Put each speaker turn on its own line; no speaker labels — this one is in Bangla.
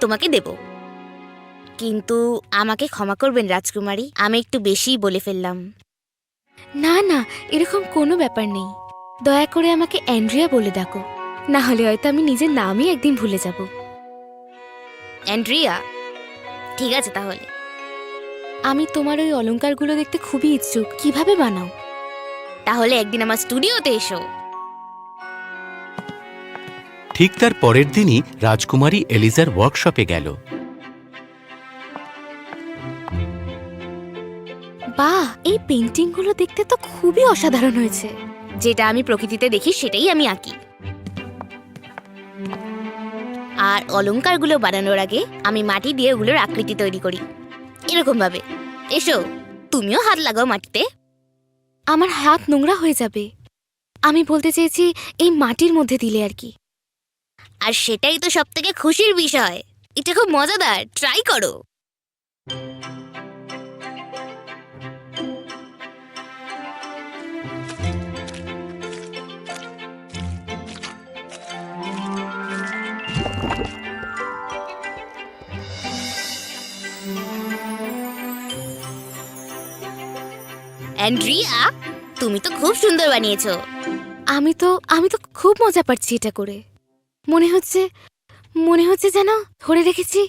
তোমাকে দেব। কিন্তু আমাকে ক্ষমা করবেন রাজকুমারী, আমি একটু বেশিই বলে ফেললাম।
না না, এরকম কোনো ব্যাপার নেই। দয়া করে আমাকে অ্যান্ড্রিয়া বলে ডাকো, না হলে হয়তো আমি নিজের নামই একদিন ভুলে যাব।
অ্যান্ড্রিয়া, ঠিক আছে তাহলে।
আমি তোমার ওই অলংকারগুলো দেখতে খুবই ইচ্ছুক, কিভাবে বানাও?
তাহলে একদিন আমার স্টুডিওতে এসো।
ঠিক তার পরের দিনই রাজকুমারী এলিজার ওয়ার্কশপে গেল।
বাহ, এই পেন্টিংগুলো দেখতে তো খুবই অসাধারণ হয়েছে।
যেটা আমি প্রকৃতিতে দেখি সেটাই আমি আঁকি। আর অলংকারগুলো বানানোর আগে আমি মাটি দিয়ে ওগুলোর আকৃতি তৈরি করি, এরকম ভাবে। এসো, তুমিও হাত লাগাও মাটিতে।
আমার হাত নোংরা হয়ে যাবে। আমি বলতে চেয়েছি এই মাটির মধ্যে দিলে আর কি।
আর সেটাই তো সব থেকে খুশির বিষয়। এটা খুব মজাদার, ট্রাই করো। অ্যান্ড্রিয়া, তুমি তো খুব সুন্দর বানিয়েছো।
আমি তো খুব মজা পাচ্ছি এটা করে। মনে হচ্ছে যেন ধরে রেখেছি